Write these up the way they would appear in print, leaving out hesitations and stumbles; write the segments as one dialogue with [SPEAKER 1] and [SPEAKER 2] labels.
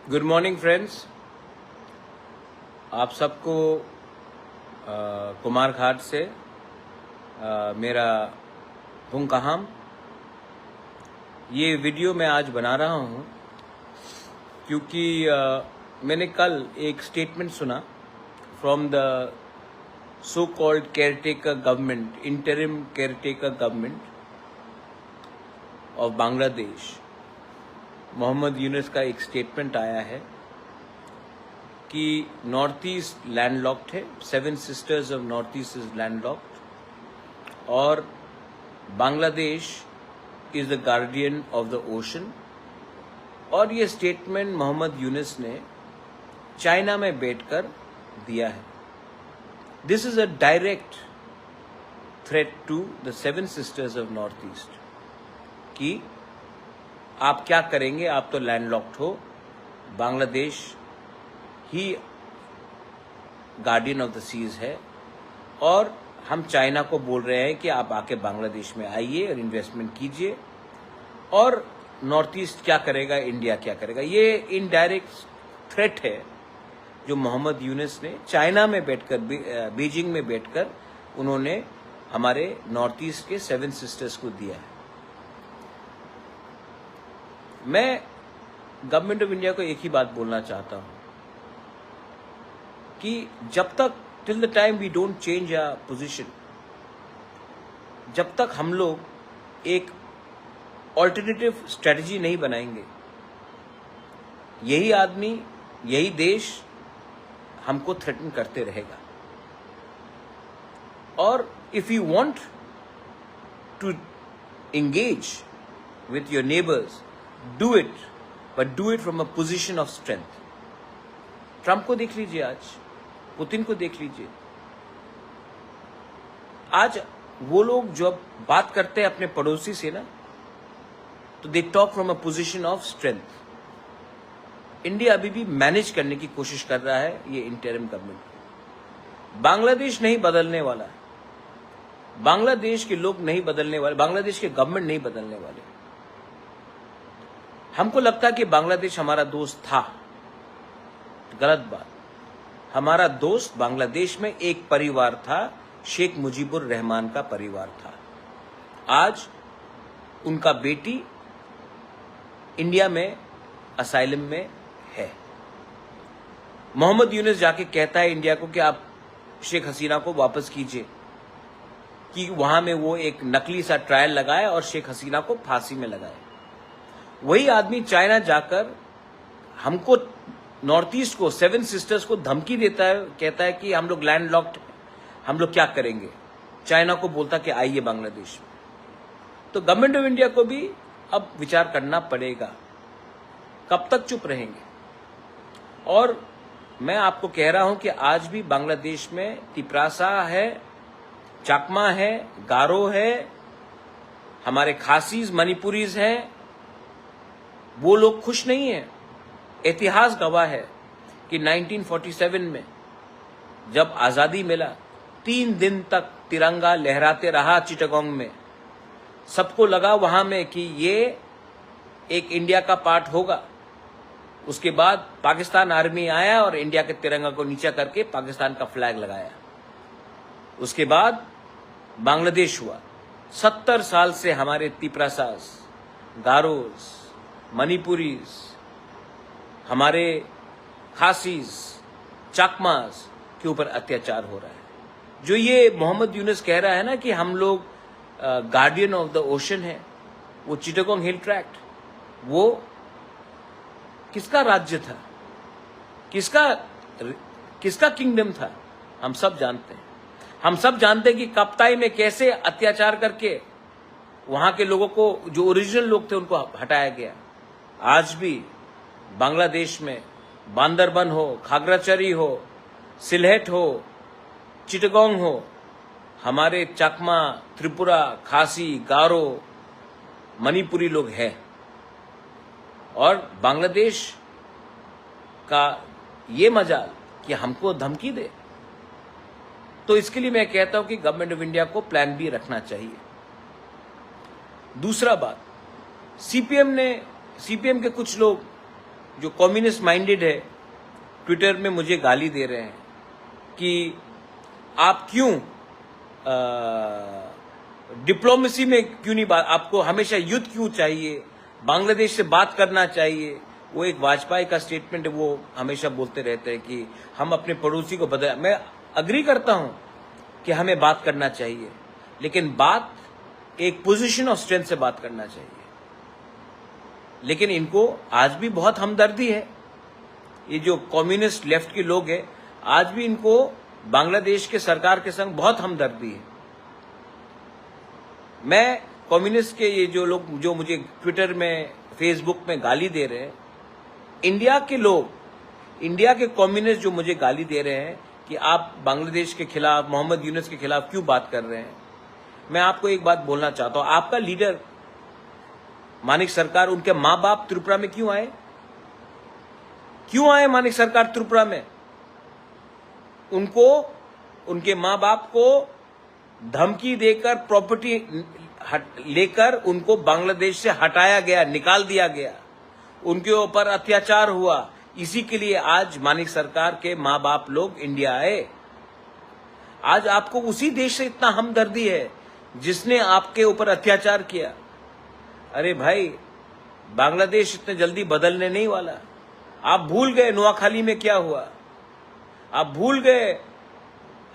[SPEAKER 1] Good morning friends. आप सबको कुमार घाट से मेरा हुंकाहाम। ये वीडियो मैं आज बना रहा हूँ क्योंकि मैंने कल एक स्टेटमेंट सुना from the so called caretaker government, interim caretaker government of Bangladesh. Muhammad Yunus का एक स्टेटमेंट आया है कि नॉर्थ ईस्ट लैंडलॉक्ड है, 7 sisters of north east is landlocked और Bangladesh is the guardian of the ocean. और ये स्टेटमेंट मोहम्मद यूनुस ने चाइना में बैठकर दिया है। This is a direct threat to the 7 sisters of north East कि आप क्या करेंगे, आप तो लैंडलॉक्ड हो, बांग्लादेश ही गार्डियन ऑफ द सीज है और हम चाइना को बोल रहे हैं कि आप आके बांग्लादेश में आइए और इन्वेस्टमेंट कीजिए। और नॉर्थ ईस्ट क्या करेगा, इंडिया क्या करेगा। ये इनडायरेक्ट थ्रेट है जो मोहम्मद यूनुस ने चाइना में बैठकर, बीजिंग में बैठकर उन्होंने हमारे नॉर्थ ईस्ट के 7 सिस्टर्स को दिया है। मैं गवर्नमेंट ऑफ इंडिया को एक ही बात बोलना चाहता हूं कि जब तक, till the time we don't change our position, जब तक हम लोग एक ऑल्टरनेटिव स्ट्रेटजी नहीं बनाएंगे, यही आदमी, यही देश हमको थ्रेटन करते रहेगा। और if you want to engage with your neighbours, do it, but do it from a position of strength. Trump को देख लीजिए, आज पुतिन को देख लीजिए। आज वो लोग जब बात करते हैं अपने पड़ोसी से ना, तो they talk from a position of strength. India अभी भी मैनेज करने की कोशिश कर रहा है ये इंटरिम गवर्नमेंट। बांग्लादेश नहीं बदलने वाला है, बांग्लादेश के लोग नहीं बदलने वाले, बांग्लादेश के गवर्नमेंट नहीं बदलने वाले। हमको लगता है कि बांग्लादेश हमारा दोस्त था, गलत बात। हमारा दोस्त बांग्लादेश में एक परिवार था, शेख मुजीबुर रहमान का परिवार था। आज उनका बेटी इंडिया में असाइलम में है। मोहम्मद यूनुस जाके कहता है इंडिया को कि आप शेख हसीना को वापस कीजिए, कि वहां में वो एक नकली सा ट्रायल लगाए और शेख हसीना को फांसी में लगाए। वही आदमी चाइना जाकर हमको, नॉर्थ ईस्ट को, 7 सिस्टर्स को धमकी देता है, कहता है कि हम लोग लैंडलॉक्ड, हम लोग क्या करेंगे। चाइना को बोलता कि आइए बांग्लादेश में। तो गवर्नमेंट ऑफ इंडिया को भी अब विचार करना पड़ेगा, कब तक चुप रहेंगे। और मैं आपको कह रहा हूं कि आज भी बांग्लादेश में तिपरासा है, चाकमा है, गारो है, हमारे खासीज, मणिपुरीज हैं, वो लोग खुश नहीं है। इतिहास गवाह है कि 1947 में जब आजादी मिला, 3 दिन तक तिरंगा लहराते रहा चिटागोंग में। सबको लगा वहां में कि ये एक इंडिया का पार्ट होगा। उसके बाद पाकिस्तान आर्मी आया और इंडिया के तिरंगा को नीचा करके पाकिस्तान का फ्लैग लगाया। उसके बाद बांग्लादेश हुआ। 70 साल से हमारे तिपरासास, गारोस, मणिपुरीज, हमारे खासीज, चाकमास के ऊपर अत्याचार हो रहा है। जो ये मोहम्मद यूनुस कह रहा है ना कि हम लोग गार्डियन ऑफ द ओशन है, वो चिटागोंग हिल ट्रैक्ट, वो किसका राज्य था, किसका किंगडम था, हम सब जानते हैं। हम सब जानते हैं कि कप्ताई में कैसे अत्याचार करके वहां के लोगों को, जो ओरिजिनल लोग थे, उनको हटाया गया। आज भी बांग्लादेश में बांदरबन हो, खागराचरी हो, सिलहेट हो, चिटागोंग हो, हमारे चाकमा, त्रिपुरा, खासी, गारो, मणिपुरी लोग हैं। और बांग्लादेश का ये मजाल कि हमको धमकी दे। तो इसके लिए मैं कहता हूं कि गवर्नमेंट ऑफ इंडिया को प्लान बी रखना चाहिए। दूसरा बात, सीपीएम के कुछ लोग जो कम्युनिस्ट माइंडेड है ट्विटर में मुझे गाली दे रहे हैं कि आप क्यों डिप्लोमेसी में क्यों नहीं बात, आपको हमेशा युद्ध क्यों चाहिए, बांग्लादेश से बात करना चाहिए। वो एक वाजपेयी का स्टेटमेंट है, वो हमेशा बोलते रहते हैं कि हम अपने पड़ोसी को बदल। मैं अग्री करता हूं कि हमें बात करना चाहिए, लेकिन बात एक पोजीशन ऑफ स्ट्रेंथ से बात करना चाहिए। लेकिन इनको आज भी बहुत हमदर्दी है, ये जो कम्युनिस्ट लेफ्ट के लोग हैं, आज भी इनको बांग्लादेश के सरकार के संग बहुत हमदर्दी है। मैं कम्युनिस्ट के ये जो लोग जो मुझे ट्विटर में फेसबुक में गाली दे रहे हैं, इंडिया के लोग, इंडिया के कम्युनिस्ट जो मुझे गाली दे रहे हैं कि आप बांग्लादेश के खिलाफ, मोहम्मद यूनुस के खिलाफ क्यों बात कर रहे हैं, मैं आपको एक बात बोलना चाहता हूं। आपका लीडर मानिक सरकार, उनके मां बाप त्रिपुरा में क्यों आए? क्यों आए मानिक सरकार त्रिपुरा में? उनको, उनके मां बाप को धमकी देकर प्रॉपर्टी लेकर उनको बांग्लादेश से हटाया गया, निकाल दिया गया, उनके ऊपर अत्याचार हुआ। इसी के लिए आज मानिक सरकार के मां बाप लोग इंडिया आए। आज आपको उसी देश से इतना हमदर्दी है जिसने आपके ऊपर अत्याचार किया। अरे भाई, बांग्लादेश इतने जल्दी बदलने नहीं वाला। आप भूल गए नोआखाली में क्या हुआ, आप भूल गए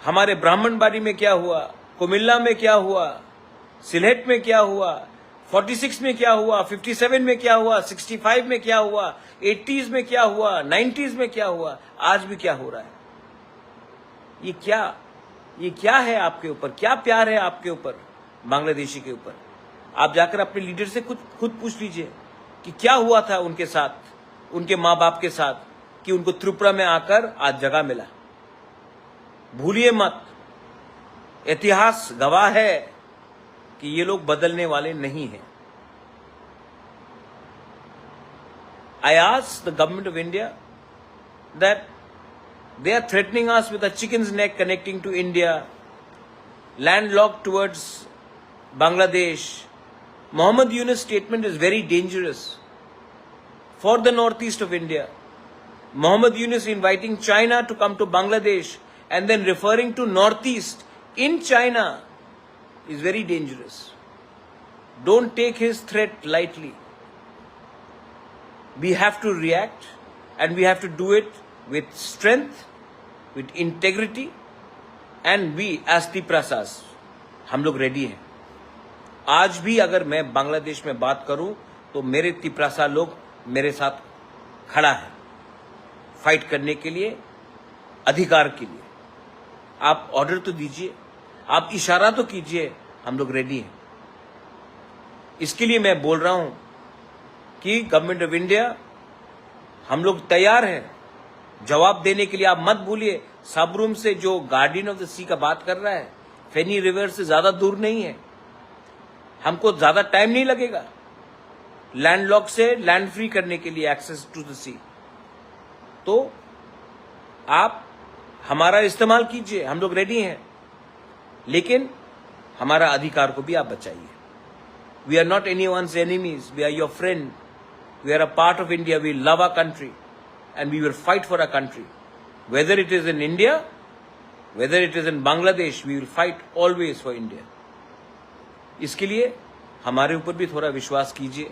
[SPEAKER 1] हमारे ब्राह्मणबाड़ी में क्या हुआ, कुमिल्ला में क्या हुआ, सिलहेट में क्या हुआ, 46 में क्या हुआ, 57 में क्या हुआ, 65 में क्या हुआ, 80s में क्या हुआ, 90s में क्या हुआ, आज भी क्या हो रहा है। ये क्या है आपके ऊपर? क्या प्यार है आपके ऊपर बांग्लादेशी के ऊपर? आप जाकर अपने लीडर से खुद पूछ लीजिए कि क्या हुआ था उनके साथ, उनके मां बाप के साथ, कि उनको त्रिपुरा में आकर आज जगह मिला। भूलिए मत, इतिहास गवाह है कि ये लोग बदलने वाले नहीं हैं। I asked the government of India that they are threatening us with a chicken's neck connecting to India, landlocked towards Bangladesh. Mohammed Yunus' statement is very dangerous for the northeast of India. Mohammed Yunus inviting China to come to Bangladesh and then referring to northeast in China is very dangerous. Don't take his threat lightly. We have to react, and we have to do it with strength, with integrity, and we as Tiprasas, हम लोग ready हैं। आज भी अगर मैं बांग्लादेश में बात करूं तो मेरे तिपरासा लोग मेरे साथ खड़ा है फाइट करने के लिए, अधिकार के लिए। आप ऑर्डर तो दीजिए, आप इशारा तो कीजिए, हम लोग रेडी हैं। इसके लिए मैं बोल रहा हूं कि गवर्नमेंट ऑफ इंडिया, हम लोग तैयार हैं जवाब देने के लिए। आप मत भूलिए, सबरूम से जो गार्डियन ऑफ द सी का बात कर रहा है, फेनी रिवर से ज्यादा दूर नहीं है, हमको ज्यादा टाइम नहीं लगेगा लैंडलॉक से लैंड फ्री करने के लिए, एक्सेस टू द सी। तो आप हमारा इस्तेमाल कीजिए, हम लोग रेडी हैं, लेकिन हमारा अधिकार को भी आप बचाइए। We are not anyone's enemies. We are your friend. We are a part of India. We love our country, and we will fight for our country. Whether it is in India, whether it is in Bangladesh, we will fight always for India. इसके लिए हमारे ऊपर भी थोड़ा विश्वास कीजिए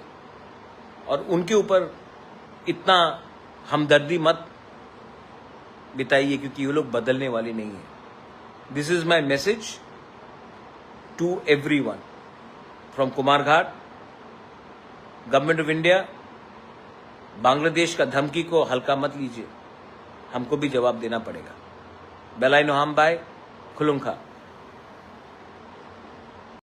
[SPEAKER 1] और उनके ऊपर इतना हमदर्दी मत बिताइए, क्योंकि ये लोग बदलने वाले नहीं हैं। This is my message to everyone. From Kumarghat, government of India, Bangladesh का धमकी को हल्का मत लीजिए, हमको भी जवाब देना पड़ेगा। बेलाई नोहाम भाई खुलुंखा।